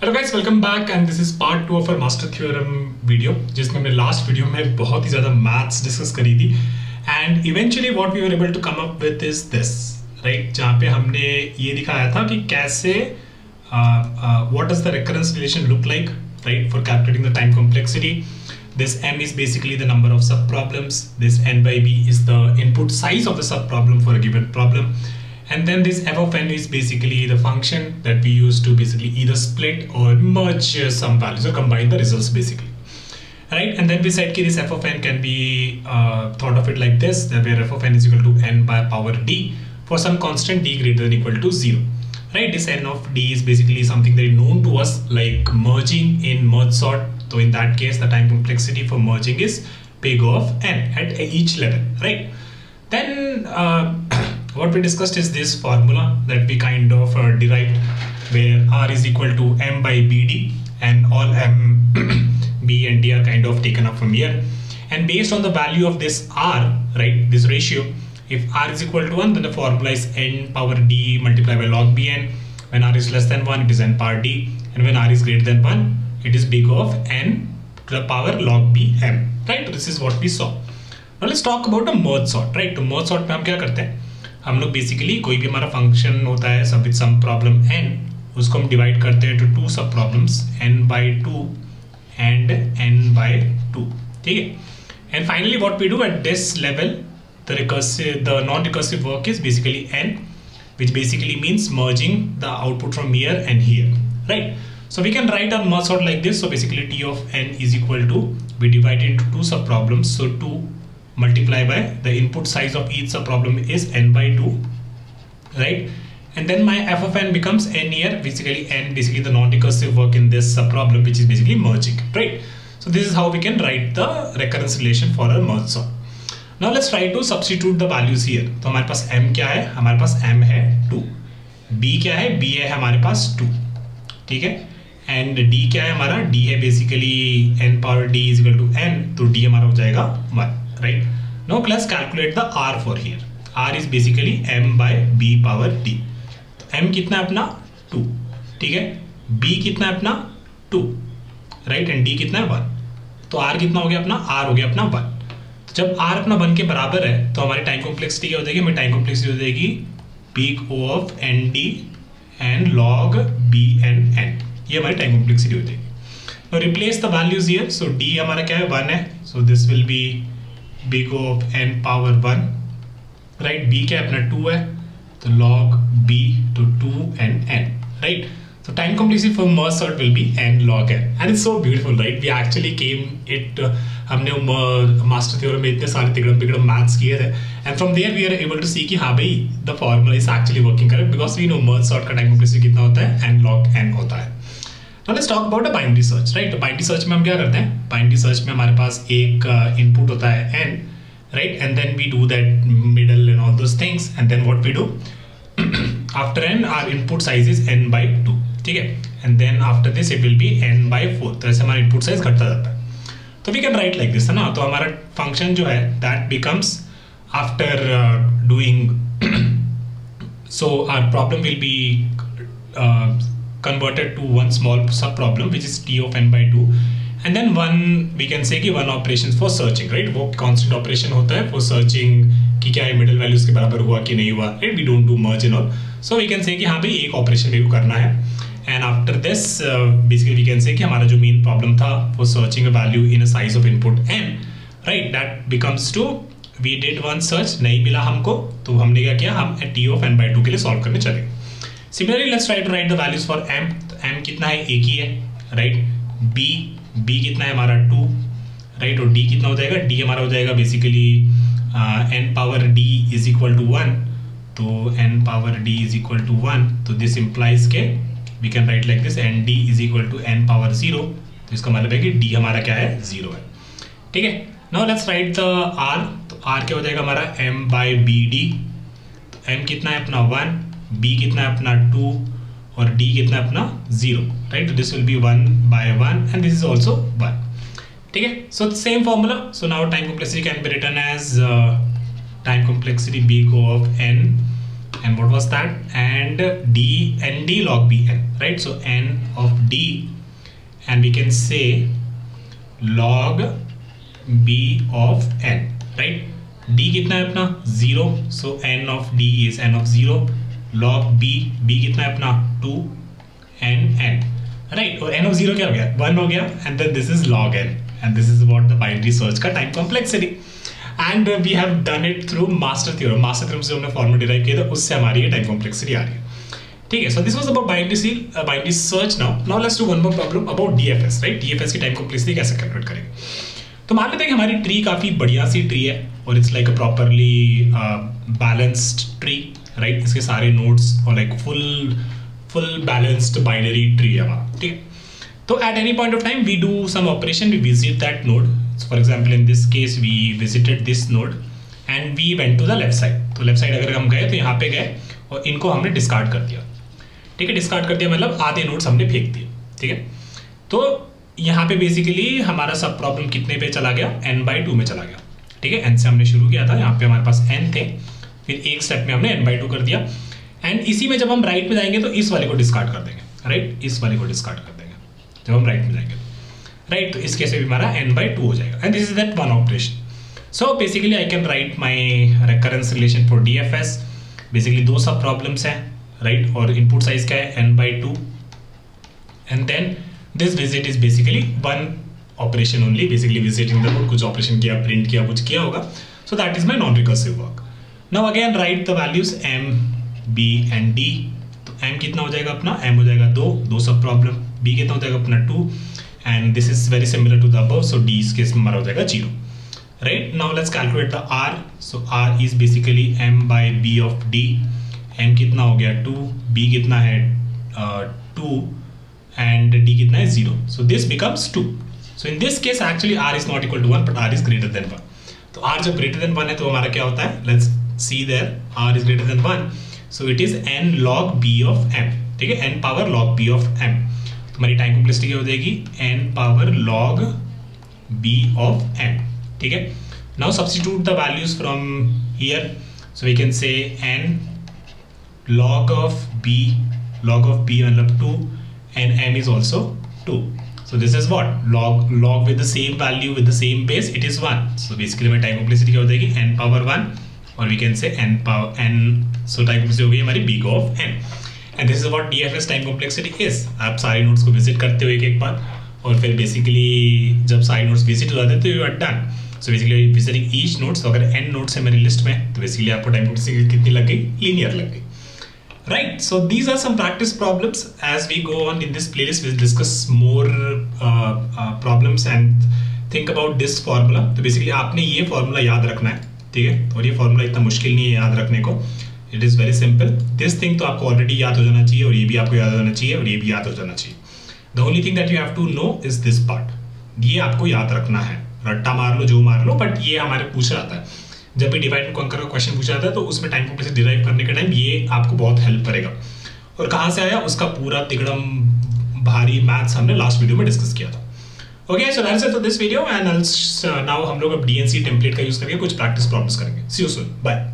Hello guys, welcome back and this is part 2 of our master theorem video, जिसमें हमने last video में बहुत ही ज़्यादा मैथ्स डिस्कस करी थी and eventually what we were able to come up with is this, right, जहाँ पे हमने ये दिखाया था कि कैसे what does the recurrence relation look like, right, for calculating the time complexity. This m is basically the number of sub problems. This n by b is the input size of the sub problem for a given problem. And then this f of n is basically the function that we use to basically either split or merge some values or combine the results basically. Right? And then we said that this f of n can be thought of it like this, that where f of n is equal to n by power d for some constant d greater than equal to 0. Right? This n of d is basically something that is known to us like merging in merge sort. So in that case, the time complexity for merging is big of n at each level, right? Then what we discussed is this formula that we kind of derived, where r is equal to m by bd, and all m, b and d are kind of taken up from here. And based on the value of this r, right, this ratio, if r is equal to 1, then the formula is n power d multiplied by log bn. When r is less than 1, it is n power d, and when r is greater than 1, it is big of n to the power log bm, right? This is what we saw. Now let's talk about a merge sort, right? तो merge sort में हम क्या करते हैं, हम लोग basically कोई भी हमारा फंक्शन होता है सब विद सम प्रॉब्लम n, उसको हम डिवाइड करते हैं टू टू सब problems n by 2 and n by 2, ठीक है? And finally what we do at this level, the non-recursive work is basically n, which basically means merging the output from here and here, right? So we can write our merge sort like this. So basically t of n is equal to, we divide into two sub problems, so 2 multiply by the input size of each sub problem is n by 2, right? And then my f of n becomes n here, basically n, basically the non-recursive work in this sub problem, which is basically merging, right? So this is how we can write the recurrence relation for a merge sort. Now let's try to substitute the values here. तो हमारे पास m क्या है, हमारे पास m है 2, b क्या है, b है हमारे पास 2, ठीक है? एंड d क्या है हमारा, d है basically n power d is equal to n, तो d हमारा हो जाएगा 1, right? Now let's calculate the r for here. r is basically m by b power d. तो m कितना है अपना 2, ठीक है? b कितना है अपना 2, राइट? एंड d कितना है 1. तो r कितना हो गया अपना, r हो गया अपना 1. तो जब r अपना 1 के बराबर है तो हमारी टाइम कॉम्प्लेक्सिटी क्या हो जाएगी, हमारी टाइम कॉम्प्लेक्सिटी हो जाएगी big O of n d and log b n n. ये हमारी टाइम कॉम्प्लेक्सिटी हो जाएगी. Now replace the values here. So d हमारा क्या है 1 है, so this will be big O of n power 1, right? b क्या है अपना 2 है, तो log b to 2 and n, right? So time complexity for merge sort will be n log n, and it's so beautiful, right? We actually came it हमने master theorem में इतने सारे तिगड़म बिगड़म मैथ्स किए थे, and from there we are able to see कि हाँ भाई the formula is actually working correct, because we know merge sort का टाइम कॉम्प्लेक्सिटी कितना होता है, n log n होता है. Now let's talk about a binary search, right? तो binary search में हम क्या करते हैं, binary search में हमारे पास एक input होता है n, right? And then we do that middle and all those things, and then what we do after n, our input size is n by 2, ठीक है? And then after this it will be n by 4. तो ऐसे हमारा input size घटता जाता है. तो we can write like this, है ना? तो हमारा function जो है that becomes after doing so our problem will be converted to one small sub problem which is t of n by 2, and then one we can say कि one operations for searching, right? वो constant operation होता है for searching कि क्या है middle values के बराबर हुआ कि नहीं हुआ, right? We don't do merge and all, so we can say कि हाँ भाई एक operation मेरे को करना है. And after this basically we can say कि हमारा जो main problem था for searching a value in a size of input n, right? That becomes to we did one search, नहीं मिला हमको, तो हमने क्या किया, हम t of n by 2 के लिए solve करने चले. Similarly, let's try to write the values for m. तो m कितना है, एक ही है, right? b कितना है हमारा 2, right? और d कितना हो जाएगा, d हमारा हो जाएगा basically n power d is equal to 1. तो n power d is equal to 1, तो दिस इम्प्लाइज के we can write like this, and d is equal to n power 0. तो इसका मतलब है कि d हमारा क्या है, 0 है, ठीक है? Now let's write the r. तो r क्या हो जाएगा हमारा m बाय बी डी. तो m कितना है अपना 1, b कितना है अपना 2, और d कितना है अपना 0, राइट? तो this will be 1 by 1 and this is also 1, ठीक है? So same formula. So now time complexity can be written as time complexity big O of n and what was that? And d log b n, right? So n of d, and we can say log b of n, right? d कितना है अपना 0, so n of d is n of 0, log b कितना है अपना 2 n, right? और n of 0 क्या हो गया? 1 हो गया, and then this is log n, and this is what the binary search का time complexity. And we have done it through master theorem. Master theorem से हमने फॉर्मूला डिराइव किया था, उससे हमारी ये टाइम कॉम्प्लेक्सिटी आ रही है. ठीक है, so this was about binary search. Now let's do one more problem about DFS, right? DFS की टाइम कॉम्प्लेक्सिटी कैसे कैलकुलेट करेंगे. तो मान लेते हैं कि हमारी ट्री काफ़ी बढ़िया सी ट्री है और it's like a properly balanced tree, right? इसके सारे नोड्स और like full balanced binary tree है हमारा. ठीक है, तो at any point of time we do some operation, we visit that node. So for example, in this case, we visited this node and we went to the left side. तो left side अगर हम गए तो यहाँ पे गए और इनको हमने डिस्कार्ड कर दिया. ठीक है, डिस्कार्ड कर दिया मतलब आधे नोड्स हमने फेंक दिए. ठीक है, तो यहाँ पे बेसिकली हमारा सब प्रॉब्लम कितने पे चला गया? n/2 में चला गया. ठीक है, n से हमने शुरू किया था, यहाँ पे हमारे पास n थे, फिर एक स्टेप में हमने n/2 कर दिया. एंड इसी में जब हम राइट में जाएंगे तो इस वाले को डिस्कार्ड कर देंगे, राइट? इस वाले को डिस्कार्ड कर देंगे जब हम राइट में जाएंगे, राइट? तो इसके से भी हमारा n/2 हो जाएगा. And this is that one operation. So basically I can write my recurrence relation for DFS. Basically दो सब प्रॉब्लम्स हैं, राइट? और इनपुट साइज क्या है? n/2. And then this visit is basically one operation only, basically visiting the node. कुछ operation किया, print किया, कुछ किया होगा. So that is my non recursive work. Now again write the values m, b and d. तो m कितना हो जाएगा अपना? m हो जाएगा 2 सब प्रॉब्लम. b कितना हो जाएगा अपना 2. And this is very similar to the above, so d इस केस में हमारा हो जाएगा 0, right? Now let's calculate the r. So r is basically m/b of d. m कितना हो गया? 2. b कितना है? 2 and d कितना है? 0. So this becomes 2. So in this case actually r is not equal to 1 but r is greater than 1. तो r जब greater than 1 है तो हमारा क्या होता है? Let's see there. r is greater than 1, so it is n log b of m. ठीक है, n power log b of m. हमारी टाइम कॉम्प्लेक्सिटी क्या हो जाएगी? n power log b of m. ठीक है, now substitute the values from here. So we can say n log of b मतलब 2 and m is also 2. So this is what? log with the same value with the same base, it is 1. So basically हमारी time complexity क्या हो जाएगी? n power 1 और we can say n power n. So time complexity हो गई हमारी b of n. And this is what DFS time complexity is. आप सारे नोड्स को विजिट करते हो एक बार और फिर बेसिकली जब सारे नोड्स विजिट हो जाते हैं तो you are done. So basically visiting each nodes. तो अगर n नोड्स है मेरी लिस्ट में तो बेसिकली आपको टाइम कॉम्प्लेक्सिटी कितनी लग गई? लीनियर लग गई, right? So these are some practice problems. As we go on in this playlist will discuss more problems and think about this formula. तो बेसिकली आपने ये फॉर्मूला याद रखना है, ठीक है? और ये फॉर्मूला इतना मुश्किल नहीं है याद रखने को. It is very simple. This thing तो आपको ऑलरेडी याद हो जाना चाहिए और ये भी आपको याद हो जाना चाहिए और ये भी याद हो जाना चाहिए. The only thing that you have to know is this part. ये आपको याद रखना है. रट्टा मार लो, जो मार लो, बट ये हमारे पूछा जाता है. जब भी डिवाइड एंड कॉन्कर का क्वेश्चन पूछा जाता है तो उसमें टाइम कॉम्प्लेक्सिटी डिराइव करने के टाइम ये आपको बहुत हेल्प करेगा. और कहाँ से आया उसका पूरा तिगड़म भारी मैथ्स हमने लास्ट वीडियो में डिस्कस किया था. Okay, so that's it for this video and now हम लोग अब DNC टेम्पलेट का यूज करके कुछ प्रैक्टिस प्रॉब्लम्स करेंगे. सी यू सून, बाय.